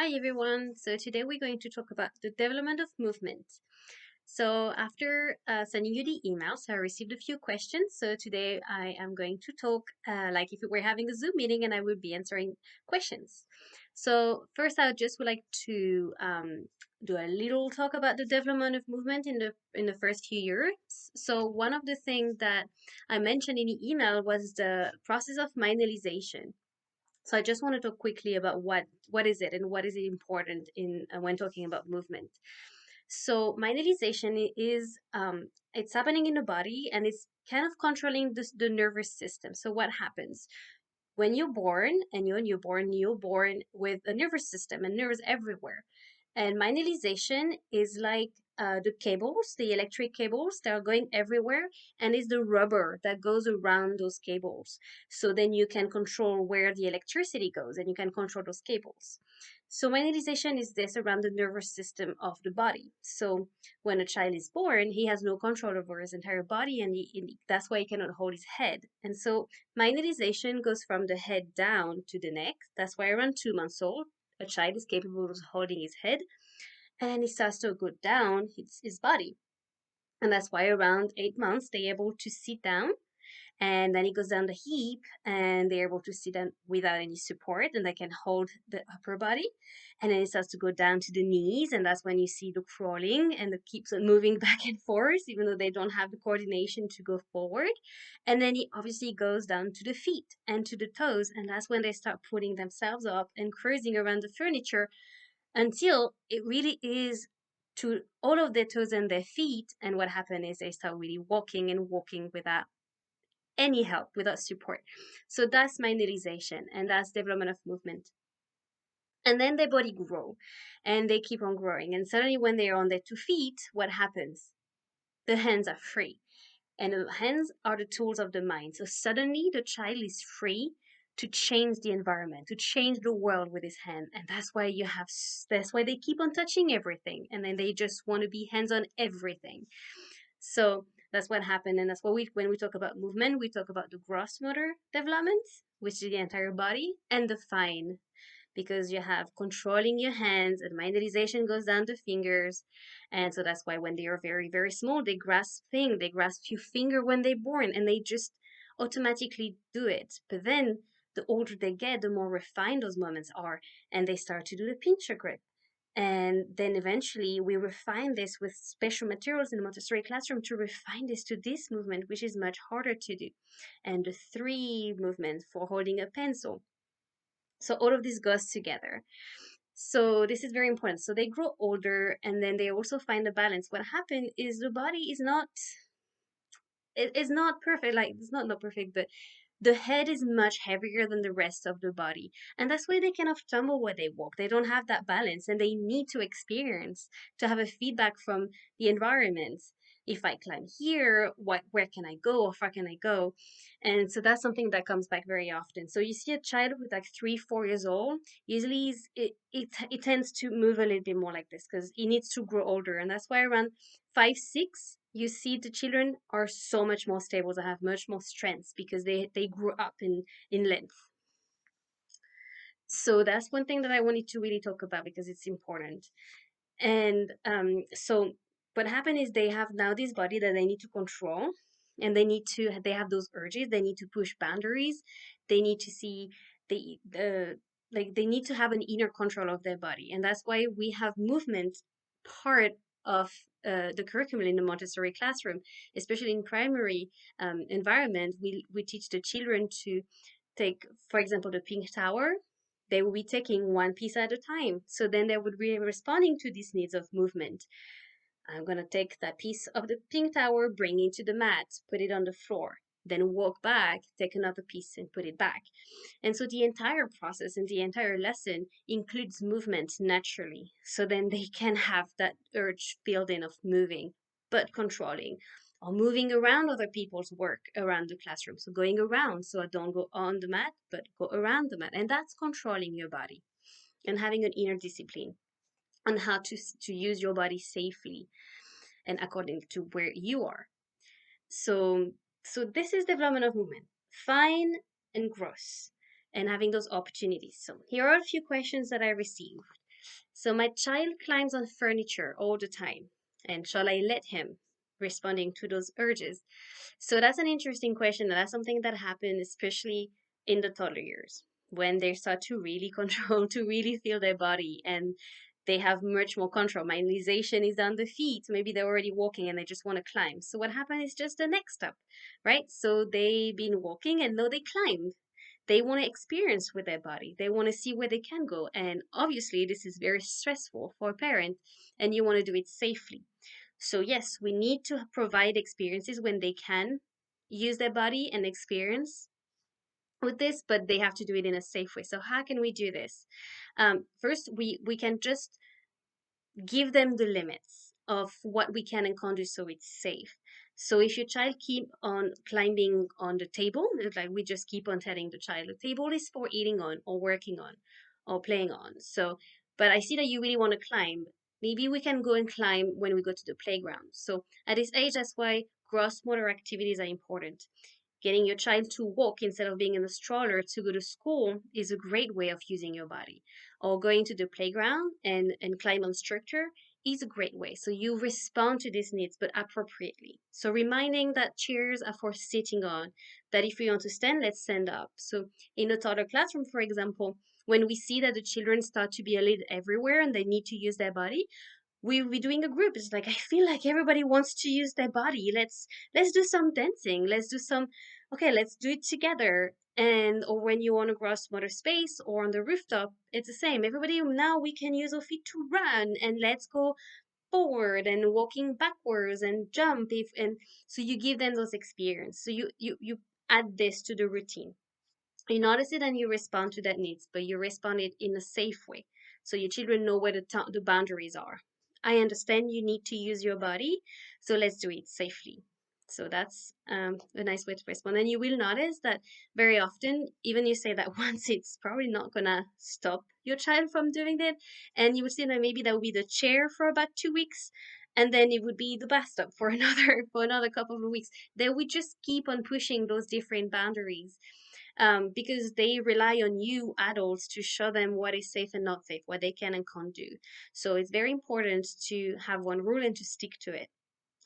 Hi everyone. So today we're going to talk about the development of movement. So after sending you the emails, I received a few questions. So today I am going to talk like if we were having a Zoom meeting and I would be answering questions. So first I just would like to do a little talk about the development of movement in the first few years. So one of the things that I mentioned in the email was the process of mindalization. So I just want to talk quickly about what is it and what is it important in when talking about movement. So myelization is it's happening in the body and it's kind of controlling the nervous system. So what happens when you're born and you're newborn? You're born with a nervous system and nerves everywhere. And myelization is like the cables, the electric cables that are going everywhere, and it's the rubber that goes around those cables. So then you can control where the electricity goes and you can control those cables. So myelization is this around the nervous system of the body. So when a child is born, he has no control over his entire body, and that's why he cannot hold his head. And so myelization goes from the head down to the neck. That's why around 2 months old, a child is capable of holding his head, and he starts to go down his body. And that's why around 8 months, they're able to sit down, and then it goes down the hip and they're able to sit down without any support and they can hold the upper body, and then it starts to go down to the knees, and that's when you see the crawling and it keeps on moving back and forth even though they don't have the coordination to go forward. And then it obviously goes down to the feet and to the toes, and that's when they start putting themselves up and cruising around the furniture until it really is to all of their toes and their feet. And what happens is they start really walking and walking without any help, without support. So that's myelization and that's development of movement. And then their body grow and they keep on growing. And suddenly when they are on their 2 feet, what happens? The hands are free. And the hands are the tools of the mind. So suddenly the child is free to change the environment, to change the world with his hand. And that's why they keep on touching everything. And then they just want to be hands on everything. So that's what happened. And that's what when we talk about movement, we talk about the gross motor development, which is the entire body, and the fine, because you have controlling your hands and myelization goes down to fingers. And so that's why when they are very, very small, they grasp things, they grasp your finger when they're born and they just automatically do it. But then the older they get, the more refined those moments are, and they start to do the pincher grip. And then eventually we refine this with special materials in the Montessori classroom to refine this to this movement, which is much harder to do. And the three movements for holding a pencil. So all of this goes together. So this is very important. So they grow older and then they also find a balance. What happened is the body is not it's not perfect, like it's not perfect, but the head is much heavier than the rest of the body. And that's why they kind of tumble when they walk. They don't have that balance and they need to experience to have a feedback from the environment. If I climb here, where can I go? How far can I go? And so that's something that comes back very often. So you see a child with like 3, 4 years old, usually it tends to move a little bit more like this because he needs to grow older. And that's why around 5, 6, you see the children are so much more stable, they have much more strength because they grew up in length. So that's one thing that I wanted to really talk about because it's important. And so what happened is they have now this body that they need to control, and they have those urges, they need to push boundaries, they need to see the like they need to have an inner control of their body. And that's why we have movement part of the curriculum in the Montessori classroom, especially in primary environment. We teach the children to take, for example, the pink tower. They will be taking one piece at a time. So then they would be responding to these needs of movement. I'm going to take that piece of the pink tower, bring it to the mat, put it on the floor, then walk back, take another piece and put it back. And so the entire process and the entire lesson includes movement naturally. So then they can have that urge building of moving, but controlling, or moving around other people's work around the classroom. So going around, so I don't go on the mat, but go around the mat. And that's controlling your body and having an inner discipline on how to use your body safely and according to where you are. So so this is development of movement, fine and gross, and having those opportunities. So here are a few questions that I received. So my child climbs on furniture all the time. And shall I let him? Responding to those urges. So that's an interesting question. That's something that happens especially in the toddler years when they start to really control, to really feel their body, and they have much more control. Myelization is on the feet. Maybe they're already walking and they just want to climb. So what happens is just the next step, right? So they've been walking and now they climbed. They want to experience with their body. They want to see where they can go. And obviously, this is very stressful for a parent, and you want to do it safely. So, yes, we need to provide experiences when they can use their body and experience with this, but they have to do it in a safe way. So, how can we do this? First, we can just give them the limits of what we can and can't do so it's safe. So if your child keep on climbing on the table, it's like we just keep on telling the child the table is for eating on or working on or playing on. So, but I see that you really want to climb. Maybe we can go and climb when we go to the playground. So at this age, that's why gross motor activities are important. Getting your child to walk instead of being in a stroller to go to school is a great way of using your body. Or going to the playground and climb on structure is a great way. So you respond to these needs, but appropriately. So reminding that chairs are for sitting on, that if we want to stand, let's stand up. So in a toddler classroom, for example, when we see that the children start to be a little everywhere and they need to use their body, we'll be doing a group. It's like I feel like everybody wants to use their body. Let's do some dancing. Let's do some okay, let's do it together. And or when you want to gross motor space or on the rooftop, it's the same. Everybody now we can use our feet to run and let's go forward and walking backwards and jump if and so you give them those experience. So you add this to the routine. You notice it and you respond to that needs, but you respond it in a safe way. So your children know where the boundaries are. I understand you need to use your body, so let's do it safely. So that's a nice way to respond. And you will notice that very often, even you say that once, it's probably not gonna stop your child from doing that. And you will see that maybe that will be the chair for about 2 weeks, and then it would be the bathtub for another couple of weeks. They would just keep on pushing those different boundaries because they rely on you adults to show them what is safe and not safe, what they can and can't do. So it's very important to have one rule and to stick to it.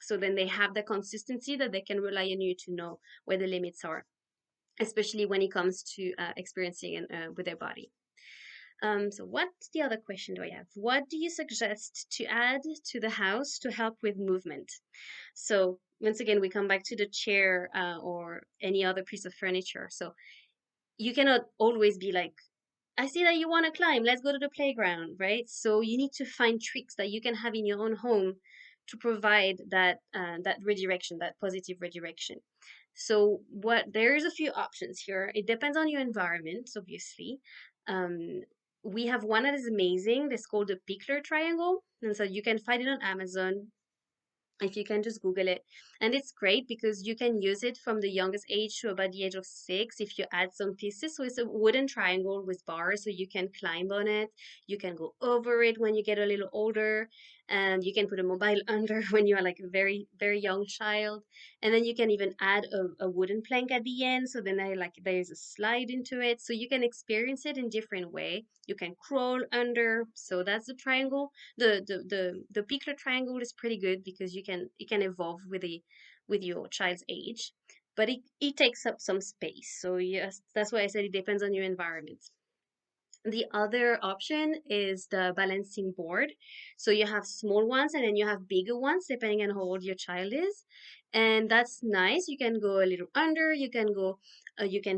So then they have the consistency that they can rely on you to know where the limits are, especially when it comes to experiencing with their body. So what's the other question do I have? What do you suggest to add to the house to help with movement? So once again, we come back to the chair or any other piece of furniture. So you cannot always be like, I see that you want to climb, let's go to the playground, right? So you need to find tricks that you can have in your own home to provide that redirection, that positive redirection. So what there's a few options here. It depends on your environment, obviously. Um, we have one that is amazing. It's called the Pickler Triangle, and so you can find it on Amazon if you can just Google it. And it's great because you can use it from the youngest age to about the age of 6 if you add some pieces. So it's a wooden triangle with bars so you can climb on it. You can go over it when you get a little older. And you can put a mobile under when you are like a very, very young child. And then you can even add a wooden plank at the end. So then there's a slide into it. So you can experience it in different way. You can crawl under. So that's the triangle. The Pickler triangle is pretty good because it can evolve with your child's age, but it takes up some space. So yes, that's why I said it depends on your environment. The other option is the balancing board. So you have small ones and then you have bigger ones depending on how old your child is. And that's nice. You can go a little under, you can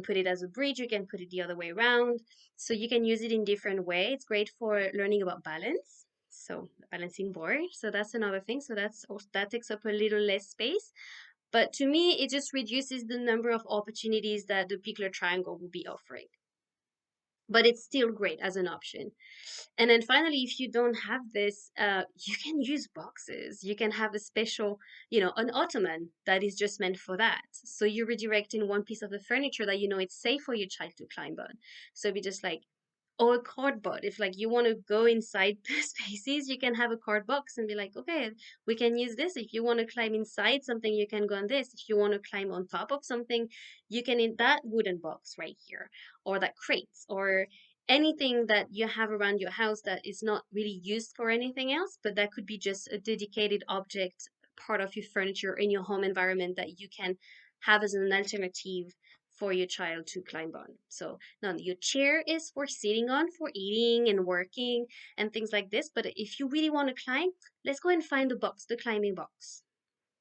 put it as a bridge, you can put it the other way around. So you can use it in different ways. It's great for learning about balance. So the balancing board. So that's another thing. So that takes up a little less space. But to me, it just reduces the number of opportunities that the Pickler Triangle will be offering, but it's still great as an option. And then finally, if you don't have this, you can use boxes. You can have a special, an ottoman that is just meant for that. So you're redirecting one piece of the furniture that you know it's safe for your child to climb on. So it'd be just like, or a cardboard. If like you want to go inside spaces, you can have a card box and be like, okay, we can use this. If you want to climb inside something, you can go on this. If you want to climb on top of something, you can in that wooden box right here, or that crates, or anything that you have around your house that is not really used for anything else, but that could be just a dedicated object, part of your furniture in your home environment that you can have as an alternative for your child to climb on. So now your chair is for sitting on, for eating and working and things like this. But if you really want to climb, let's go and find the box, the climbing box.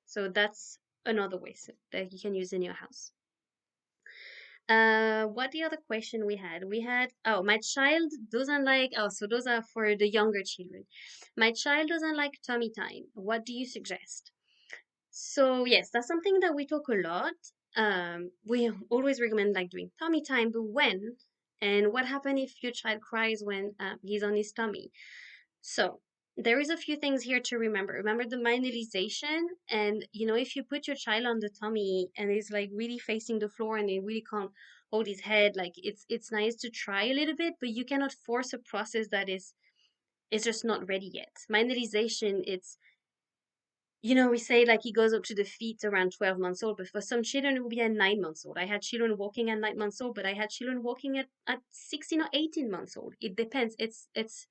So that's another way that you can use in your house. What the other question we had? We had, oh, my child doesn't like, oh, so those are for the younger children. My child doesn't like tummy time. What do you suggest? So yes, that's something that we talk a lot. We always recommend like doing tummy time, but when and what happens if your child cries when he's on his tummy? So there is a few things here to remember. Remember the minimalization, and if you put your child on the tummy and he's like really facing the floor and he really can't hold his head, like it's nice to try a little bit, but you cannot force a process that is just not ready yet. Minimalization, it's we say like he goes up to the feet around 12 months old, but for some children, it will be at 9 months old. I had children walking at 9 months old, but I had children walking at 16 or 18 months old. It depends. It's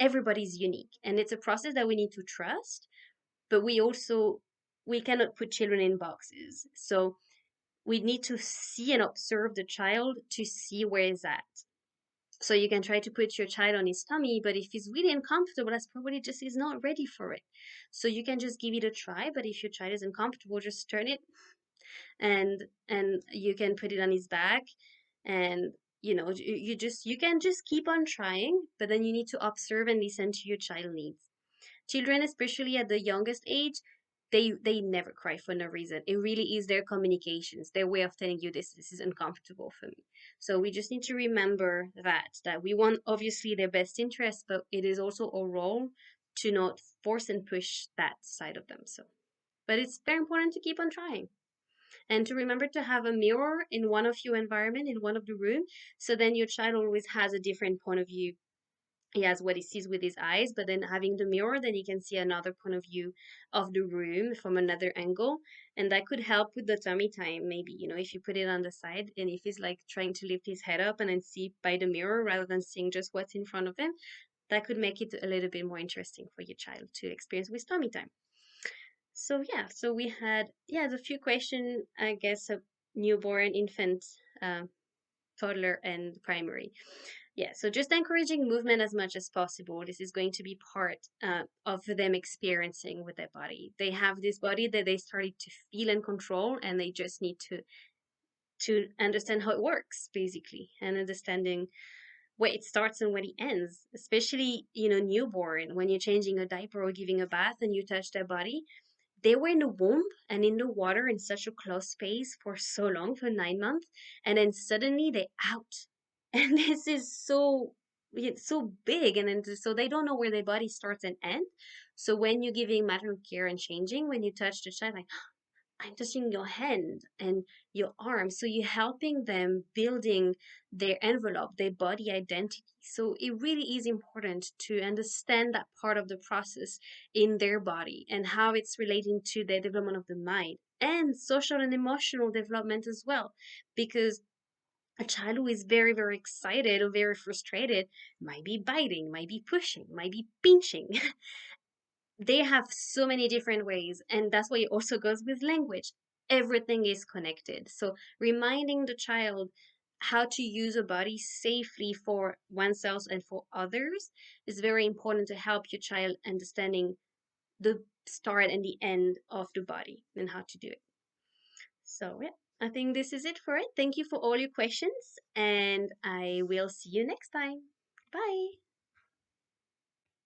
everybody's unique, and it's a process that we need to trust, but we cannot put children in boxes. So we need to see and observe the child to see where he's at. So you can try to put your child on his tummy, but if he's really uncomfortable, that's probably just he's not ready for it. So you can just give it a try, but if your child is uncomfortable, just turn it and you can put it on his back, and you can just keep on trying, but then you need to observe and listen to your child needs. Children, especially at the youngest age, they never cry for no reason. It really is their communications, their way of telling you this is uncomfortable for me. So we just need to remember that we want obviously their best interest, but it is also our role to not force and push that side of them. So, but it's very important to keep on trying. And to remember to have a mirror in one of your environment, in one of the room, so then your child always has a different point of view. He has what he sees with his eyes, but then having the mirror, then he can see another point of view of the room from another angle. And that could help with the tummy time, maybe, if you put it on the side and if he's like trying to lift his head up and then see by the mirror rather than seeing just what's in front of him, that could make it a little bit more interesting for your child to experience with tummy time. So yeah, so we had a few questions, I guess, of newborn, infant, toddler, and primary. Yeah, so just encouraging movement as much as possible. This is going to be part of them experiencing with their body. They have this body that they started to feel and control, and they just need to understand how it works, basically, and understanding where it starts and where it ends. Especially, newborn, when you're changing a diaper or giving a bath and you touch their body, they were in the womb and in the water in such a close space for so long, for 9 months, and then suddenly they're out. And this is it's so big, and then so they don't know where their body starts and ends. So when you're giving maternal care and changing, when you touch the child, like I'm touching your hand and your arm. So you're helping them building their envelope, their body identity. So it really is important to understand that part of the process in their body and how it's relating to the development of the mind and social and emotional development as well. Because a child who is very, very excited or very frustrated might be biting, might be pushing, might be pinching. They have so many different ways, and that's why it also goes with language. Everything is connected. So reminding the child how to use a body safely for oneself and for others is very important to help your child understanding the start and the end of the body and how to do it. So yeah, I think this is it for it. Thank you for all your questions, and I will see you next time. Bye.